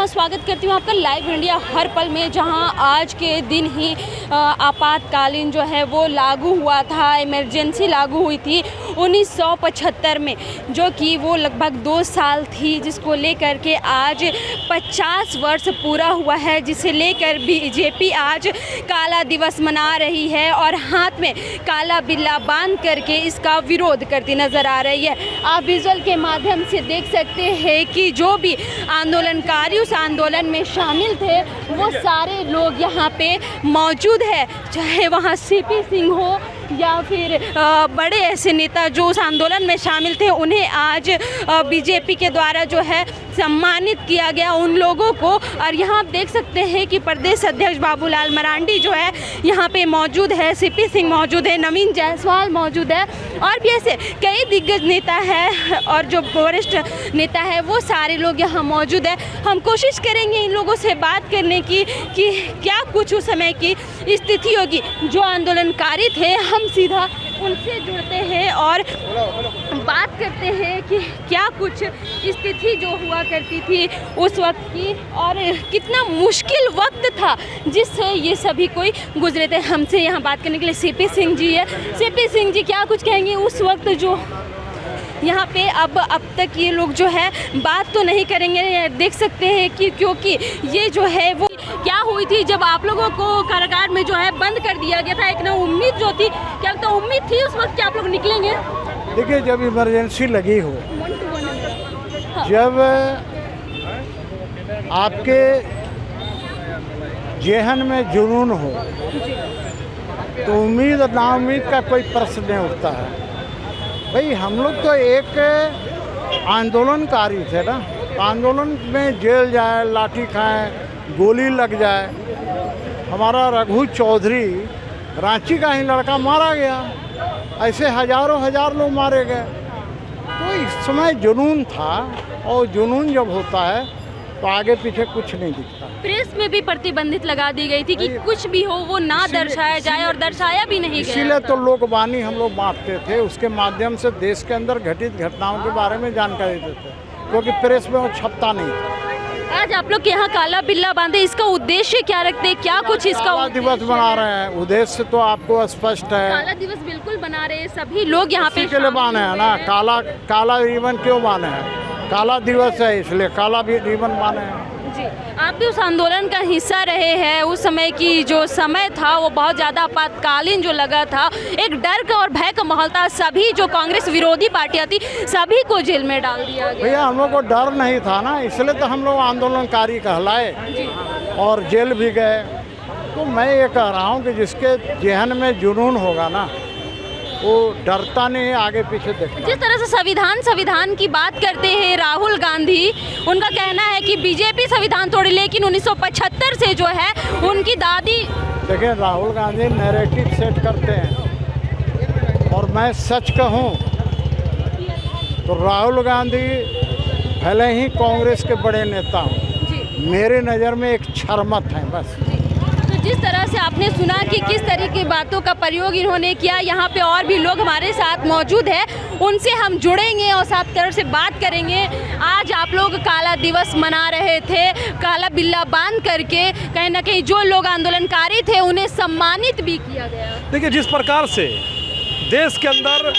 हाँ, स्वागत करती हूँ आपका लाइव इंडिया हर पल में, जहाँ आज के दिन ही आपातकालीन जो है वो लागू हुआ था, इमरजेंसी लागू हुई थी 1975 में, जो कि वो लगभग 2 साल थी, जिसको लेकर के आज 50 वर्ष पूरा हुआ है, जिसे लेकर बीजेपी आज काला दिवस मना रही है और हाथ में काला बिल्ला बांध करके इसका विरोध करती नजर आ रही है। आप विजुअल के माध्यम से देख सकते हैं कि जो भी आंदोलनकारी उस आंदोलन में शामिल थे वो सारे लोग यहाँ पे मौजूद है, चाहे वहाँ सीपी सिंह हो या फिर बड़े ऐसे नेता जो उस आंदोलन में शामिल थे, उन्हें आज बीजेपी के द्वारा जो है सम्मानित किया गया उन लोगों को। और यहाँ आप देख सकते हैं कि प्रदेश अध्यक्ष बाबूलाल मरांडी जो है यहाँ पे मौजूद है, सीपी सिंह मौजूद है, नवीन जायसवाल मौजूद है और भी ऐसे कई दिग्गज नेता है और जो वरिष्ठ नेता है वो सारे लोग यहाँ मौजूद है। हम कोशिश करेंगे इन लोगों से बात करने की कि क्या कुछ उस समय की स्थिति होगी। जो आंदोलनकारी थे हम सीधा उनसे जुड़ते हैं और बात करते हैं कि क्या कुछ स्थिति जो हुआ करती थी उस वक्त की और कितना मुश्किल वक्त था जिससे ये सभी कोई गुजरे थे। हमसे यहाँ बात करने के लिए सीपी सिंह जी है। सीपी सिंह जी, क्या कुछ कहेंगे उस वक्त जो यहाँ पे अब तक ये लोग जो है बात तो नहीं करेंगे, देख सकते हैं कि क्योंकि ये जो है वो क्या हुई थी जब आप लोगों को कारागार में जो है बंद कर दिया गया था। एक ना उम्मीद जो थी, क्या तो उम्मीद थी उस वक्त कि आप लोग निकलेंगे? देखिए, जब इमरजेंसी लगी हो, जब आपके जेहन में जुनून हो तो उम्मीद और नाउम्मीद का कोई प्रश्न नहीं उठता है। भाई हम लोग तो एक आंदोलनकारी थे ना, आंदोलन में जेल जाए, लाठी खाएं, गोली लग जाए। हमारा रघु चौधरी रांची का ही लड़का मारा गया, ऐसे हजारों हजार लोग मारे गए। तो इस समय जुनून था और जुनून जब होता है तो आगे पीछे कुछ नहीं दिखता। प्रेस में भी प्रतिबंधित लगा दी गई थी कि कुछ भी हो वो ना दर्शाया जाए और दर्शाया भी नहीं गया। इसीलिए तो लोकवाणी हम लोग बांटते थे, उसके माध्यम से देश के अंदर घटित घटनाओं के बारे में जानकारी देते, क्योंकि प्रेस में वो छपता नहीं था। आज आप लोग यहाँ काला बिल्ला बांधे, इसका उद्देश्य क्या रखते हैं? क्या कुछ इसका काला दिवस बना रहे हैं, उद्देश्य तो आपको स्पष्ट है। काला दिवस बिल्कुल बना रहे हैं सभी लोग यहाँ पे। के लिए बांधे हैं ना, काला रिबन क्यों बांधे हैं? काला दिवस है इसलिए काला भी रिबन बांधे हैं। जी, आप भी उस आंदोलन का हिस्सा रहे हैं। उस समय की जो समय था वो बहुत ज़्यादा आपातकालीन जो लगा था, एक डर का और भय का माहौल था। सभी जो कांग्रेस विरोधी पार्टियां थी सभी को जेल में डाल दिया गया। भैया, हम लोग को डर नहीं था ना, इसलिए तो हम लोग आंदोलनकारी कहलाए और जेल भी गए। तो मैं ये कह रहा हूँ कि जिसके जेहन में जुनून होगा ना, वो डरता नहीं, आगे पीछे देखता। जिस तरह से संविधान की बात करते हैं राहुल गांधी, उनका कहना है कि बीजेपी संविधान तोड़ी, लेकिन 1975 से जो है उनकी दादी। देखिए, राहुल गांधी नैरेटिव सेट करते हैं और मैं सच कहूं तो राहुल गांधी भले ही कांग्रेस के बड़े नेता हों, मेरे नज़र में एक शर्मत हैं बस। जिस तरह से आपने सुना कि किस तरह की बातों का प्रयोग इन्होंने किया, यहाँ पे और भी लोग हमारे साथ मौजूद हैं, उनसे हम जुड़ेंगे और साथ तरह से बात करेंगे। आज आप लोग काला दिवस मना रहे थे, काला बिल्ला बांध करके, कहीं ना कहीं जो लोग आंदोलनकारी थे उन्हें सम्मानित भी किया गया। देखिए, जिस प्रकार से देश के अंदर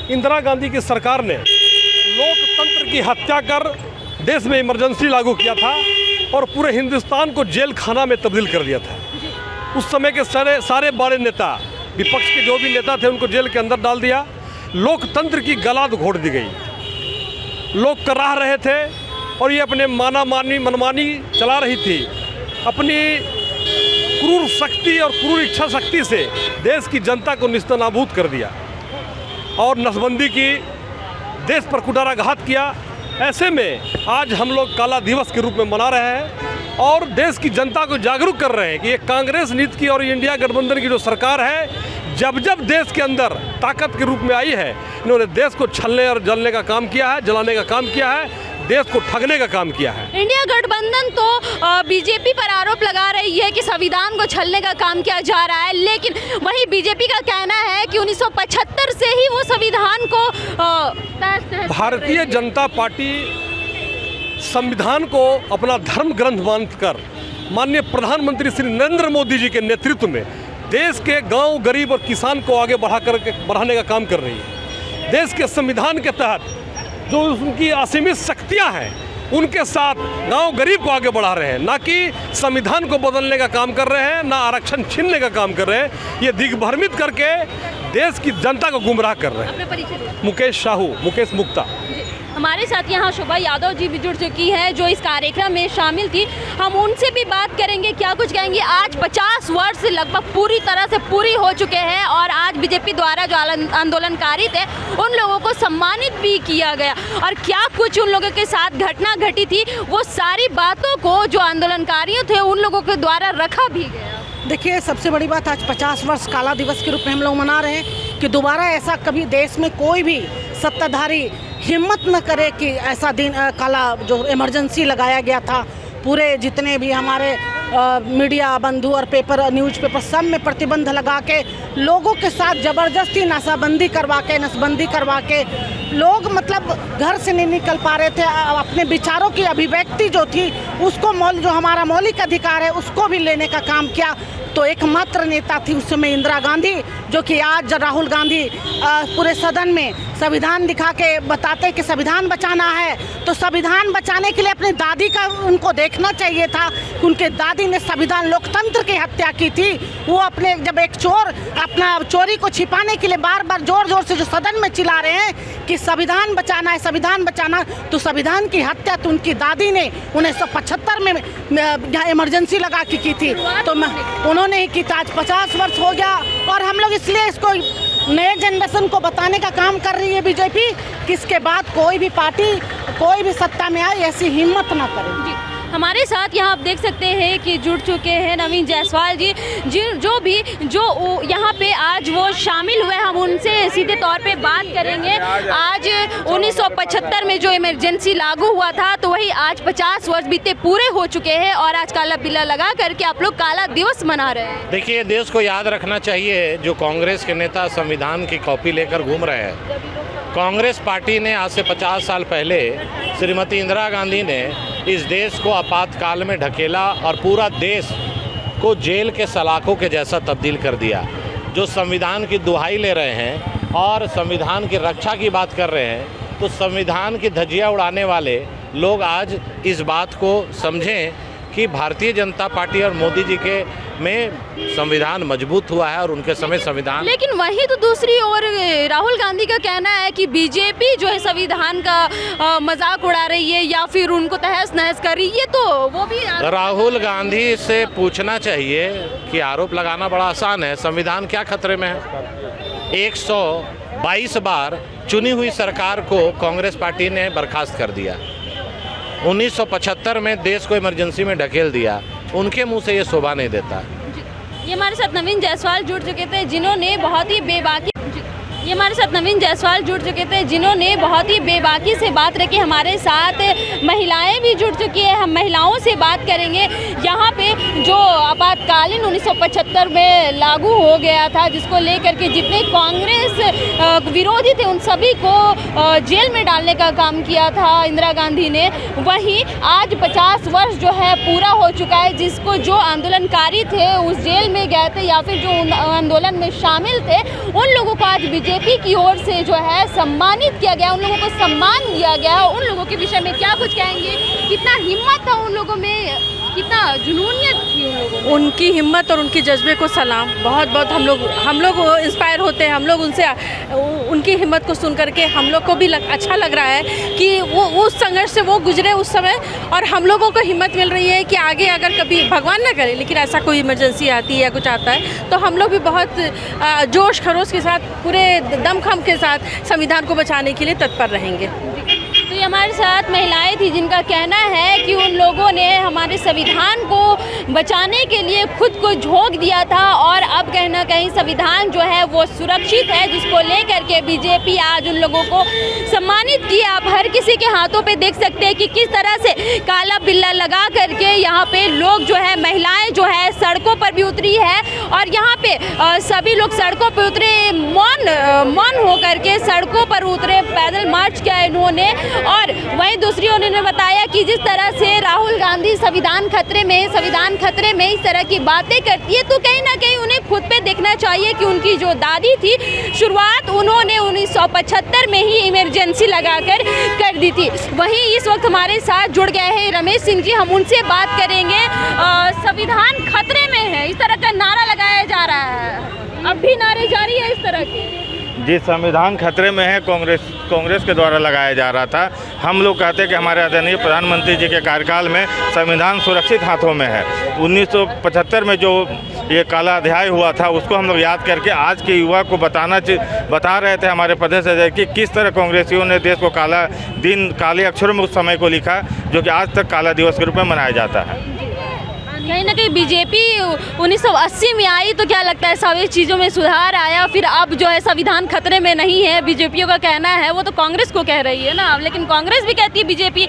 इंदिरा गांधी की सरकार ने लोकतंत्र की हत्या कर देश में इमरजेंसी लागू किया था और पूरे हिंदुस्तान को जेल खाना में तब्दील कर दिया था। उस समय के सारे बड़े नेता, विपक्ष के जो भी नेता थे, उनको जेल के अंदर डाल दिया। लोकतंत्र की गलाद घोट दी गई। लोग कराह रहे थे और ये अपने मनमानी चला रही थी। अपनी क्रूर शक्ति और क्रूर इच्छा शक्ति से देश की जनता को निस्तनाबूद कर दिया और नसबंदी की, देश पर कुठाराघात किया। ऐसे में आज हम लोग काला दिवस के रूप में मना रहे हैं और देश की जनता को जागरूक कर रहे हैं कि ये कांग्रेस नीति की और इंडिया गठबंधन की जो सरकार है, जब देश के अंदर ताकत के रूप में आई है, इन्होंने देश को छलने और जलने का काम किया है, जलाने का काम किया है, देश को ठगने का काम किया है। इंडिया गठबंधन तो बीजेपी पर आरोप लगा रही है कि संविधान को छलने का काम किया जा रहा है, लेकिन वही बीजेपी का कहना है कि 1975 से ही वो संविधान को भारतीय जनता पार्टी संविधान को अपना धर्म ग्रंथ मानकर माननीय प्रधानमंत्री श्री नरेंद्र मोदी जी के नेतृत्व में देश के गांव, गरीब और किसान को आगे बढ़ाने का काम कर रही है। देश के संविधान के तहत जो उनकी असीमित शक्तियां हैं, उनके साथ गांव गरीब को आगे बढ़ा रहे हैं, ना कि संविधान को बदलने का काम कर रहे हैं, ना आरक्षण छीनने का काम कर रहे हैं। ये दिग्भ्रमित करके देश की जनता को गुमराह कर रहे हैं। मुकेश साहू, मुकेश मुक्ता। हमारे साथ यहाँ शोभा यादव जी भी जुड़ चुकी हैं जो इस कार्यक्रम में शामिल थी। हम उनसे भी बात करेंगे, क्या कुछ कहेंगे। आज 50 वर्ष लगभग पूरी तरह से पूरी हो चुके हैं और आज बीजेपी द्वारा जो आंदोलनकारी थे उन लोगों को सम्मानित भी किया गया, और क्या कुछ उन लोगों के साथ घटना घटी थी वो सारी बातों को जो आंदोलनकारियों थे उन लोगों के द्वारा रखा भी गया। देखिए, सबसे बड़ी बात, आज 50 वर्ष काला दिवस के रूप में हम लोग मना रहे हैं कि दोबारा ऐसा कभी देश में कोई भी सत्ताधारी हिम्मत न करे कि ऐसा दिन काला जो इमरजेंसी लगाया गया था, पूरे जितने भी हमारे मीडिया बंधु और पेपर, न्यूज़पेपर सब में प्रतिबंध लगा के लोगों के साथ ज़बरदस्ती नशाबंदी करवा के, नसबंदी करवा के लोग मतलब घर से नहीं निकल पा रहे थे। अपने विचारों की अभिव्यक्ति जो थी उसको जो हमारा मौलिक अधिकार है उसको भी लेने का काम किया। तो एकमात्र नेता थी उस समय इंदिरा गांधी, जो कि आज राहुल गांधी पूरे सदन में संविधान दिखा के बताते कि संविधान बचाना है, तो संविधान बचाने के लिए अपनी दादी का उनको देखना चाहिए था कि उनके दादी ने संविधान, लोकतंत्र की हत्या की थी। वो अपने जब एक चोर अपना चोरी को छिपाने के लिए बार बार जोर जोर से जो सदन में चिल्ला रहे हैं कि संविधान बचाना है, संविधान बचाना, तो संविधान की हत्या तो उनकी दादी ने 1975 में यहाँ इमरजेंसी लगा के की थी, तो उन्होंने ही की। आज 50 वर्ष हो गया और हम लोग इसलिए इसको नए जनरेशन को बताने का काम कर रही है बीजेपी कि इसके बाद कोई भी पार्टी, कोई भी सत्ता में आए ऐसी हिम्मत ना करे। हमारे साथ यहाँ आप देख सकते हैं कि जुड़ चुके हैं नवीन जायसवाल जी, जो यहाँ पे आज वो शामिल हुए। हम उनसे सीधे तौर पे बात करेंगे। आज 1975 में जो इमरजेंसी लागू हुआ था, तो वही आज 50 वर्ष बीते पूरे हो चुके हैं और आज काला बिल्ला लगा करके आप लोग काला दिवस मना रहे हैं। देखिए, देश को याद रखना चाहिए, जो कांग्रेस के नेता संविधान की कॉपी लेकर घूम रहे हैं, कांग्रेस पार्टी ने आज से 50 साल पहले श्रीमती इंदिरा गांधी ने इस देश को आपातकाल में ढकेला और पूरा देश को जेल के सलाखों के जैसा तब्दील कर दिया। जो संविधान की दुहाई ले रहे हैं और संविधान की रक्षा की बात कर रहे हैं, तो संविधान की धज्जियां उड़ाने वाले लोग आज इस बात को समझें कि भारतीय जनता पार्टी और मोदी जी के में संविधान मजबूत हुआ है और उनके समय संविधान। लेकिन वही तो दूसरी ओर राहुल गांधी का कहना है कि बीजेपी जो है संविधान का मजाक उड़ा रही है या फिर उनको तहस नहस कर रही है, तो वो भी राहुल गांधी से पूछना चाहिए कि आरोप लगाना बड़ा आसान है, संविधान क्या खतरे में है। 122 बार चुनी हुई सरकार को कांग्रेस पार्टी ने बर्खास्त कर दिया, 1975 में देश को इमरजेंसी में ढकेल दिया, उनके मुंह से ये शोभा नहीं देता। ये हमारे साथ नवीन जायसवाल जुड़ चुके थे जिन्होंने बहुत ही बेबाकी से बात रखी। हमारे साथ महिलाएं भी जुड़ चुकी है, हम महिलाओं से बात करेंगे। यहाँ पे जो आपातकालीन 1975 में लागू हो गया था, जिसको लेकर के जितने कांग्रेस विरोधी थे उन सभी को जेल में डालने का काम किया था इंदिरा गांधी ने, वहीं आज 50 वर्ष जो है पूरा हो चुका है, जिसको जो आंदोलनकारी थे उस जेल में गए थे या फिर जो आंदोलन में शामिल थे, उन लोगों को आज बीजेपी की ओर से जो है सम्मानित किया गया, उन लोगों को सम्मान दिया गया। उन लोगों के विषय में क्या कुछ कहेंगे? कितना हिम्मत था उन लोगों में, कितना जुनूनियत थी उन लोगों में? उनकी हिम्मत और उनके जज्बे को सलाम। बहुत बहुत हम लोग इंस्पायर होते हैं, हम लोग उनसे उनकी हिम्मत को सुन करके हम लोग को भी अच्छा लग रहा है कि वो उस संघर्ष से वो गुजरे उस समय, और हम लोगों को हिम्मत मिल रही है कि आगे अगर कभी भगवान ना करे लेकिन ऐसा कोई इमरजेंसी आती है या कुछ आता है, तो हम लोग भी बहुत जोश खरोश के साथ, पूरे दमखम के साथ संविधान को बचाने के लिए तत्पर रहेंगे। तो ये हमारे साथ महिलाएं थी जिनका कहना है कि उन लोगों ने हमारे संविधान को बचाने के लिए खुद को झोंक दिया था और अब कहीं ना कहीं संविधान जो है वो सुरक्षित है, जिसको लेकर के बीजेपी आज उन लोगों को सम्मानित किया। आप हर किसी के हाथों पे देख सकते हैं कि किस तरह से काला बिल्ला लगा करके यहाँ पे लोग जो है, महिलाएं जो है सड़कों पर भी उतरी है और यहाँ पे सभी लोग सड़कों पर उतरे, मौन होकर के सड़कों पर उतरे, पैदल मार्च किया इन्होंने। और वहीं दूसरी उन्होंने बताया कि जिस तरह से राहुल गांधी संविधान खतरे में इस तरह की बातें करती है, तो कहीं ना कहीं उन्हें खुद पे देखना चाहिए कि उनकी जो दादी थी, शुरुआत उन्होंने 1975 में ही इमरजेंसी लगाकर कर दी थी। वहीं इस वक्त हमारे साथ जुड़ गए हैं रमेश सिंह जी, हम उनसे बात करेंगे। संविधान खतरे में है, इस तरह का नारा लगाया जा रहा है, अब भी नारे जारी है इस तरह के? जी, संविधान खतरे में है, कांग्रेस के द्वारा लगाया जा रहा था। हम लोग कहते हैं कि हमारे आदरणीय प्रधानमंत्री जी के कार्यकाल में संविधान सुरक्षित हाथों में है। 1975 में जो ये काला अध्याय हुआ था, उसको हम लोग याद करके आज के युवा को बता रहे थे हमारे प्रदेश अध्यक्ष कि किस तरह कांग्रेसियों ने देश को काले अक्षरों में उस समय को लिखा, जो कि आज तक काला दिवस के रूप में मनाया जाता है। कहीं ना कहीं बीजेपी 1980 में आई, तो क्या लगता है सभी चीज़ों में सुधार आया, फिर अब जो है संविधान खतरे में नहीं है, बीजेपीओ का कहना है, वो तो कांग्रेस को कह रही है ना, लेकिन कांग्रेस भी कहती है बीजेपी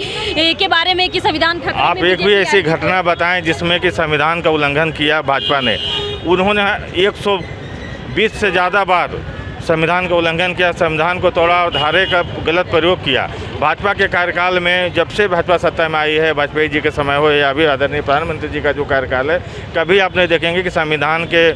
के बारे में कि संविधान खतरे में। आप एक भी ऐसी घटना बताएं जिसमें कि संविधान का उल्लंघन किया भाजपा ने। उन्होंने 120 से ज़्यादा बार संविधान का उल्लंघन किया, संविधान को तोड़ा और धारे का गलत प्रयोग किया। भाजपा के कार्यकाल में, जब से भाजपा सत्ता में आई है, वाजपेयी जी के समय हो या अभी आदरणीय प्रधानमंत्री जी का जो कार्यकाल है, कभी आप नहीं देखेंगे कि संविधान के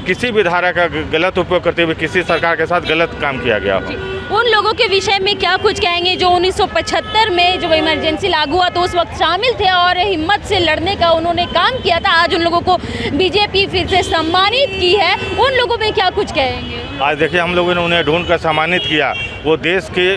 किसी भी धारा का गलत उपयोग करते हुए किसी सरकार के साथ गलत काम किया गया हो। उन लोगों के विषय में क्या कुछ कहेंगे जो 1975 में जो इमरजेंसी लागू हुआ तो उस वक्त शामिल थे और हिम्मत से लड़ने का उन्होंने काम किया था, आज उन लोगों को बीजेपी फिर से सम्मानित की है, उन लोगों में क्या कुछ कहेंगे? आज देखिए, हम लोगों ने उन्हें ढूंढ कर सम्मानित किया। वो देश के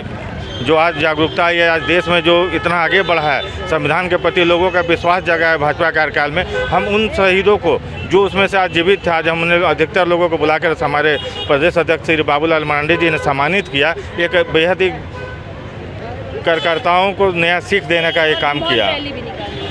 जो आज जागरूकता है, आज देश में जो इतना आगे बढ़ा है, संविधान के प्रति लोगों का विश्वास जगा है भाजपा कार्यकाल में। हम उन शहीदों को जो उसमें से आज जीवित थे, आज हमने अधिकतर लोगों को बुलाकर हमारे प्रदेश अध्यक्ष श्री बाबूलाल मरांडी जी ने सम्मानित किया। एक बेहद ही कार्यकर्ताओं को नया सीख देने का एक काम किया।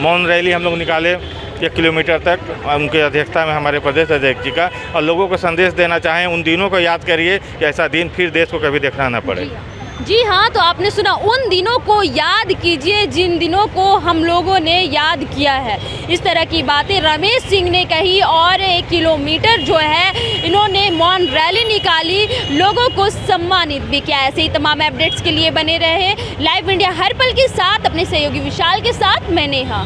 मौन रैली हम लोग निकाले 1 किलोमीटर तक, उनकी अध्यक्षता में हमारे प्रदेश अध्यक्ष जी का, और लोगों को संदेश देना चाहें, उन दिनों को याद करिए कि ऐसा दिन फिर देश को कभी देखना न पड़े। जी हाँ, तो आपने सुना, उन दिनों को याद कीजिए जिन दिनों को हम लोगों ने याद किया है। इस तरह की बातें रमेश सिंह ने कही और 1 किलोमीटर जो है इन्होंने मौन रैली निकाली, लोगों को सम्मानित भी किया। ऐसे ही तमाम अपडेट्स के लिए बने रहे लाइव इंडिया हर पल के साथ, अपने सहयोगी विशाल के साथ मैं नेहा।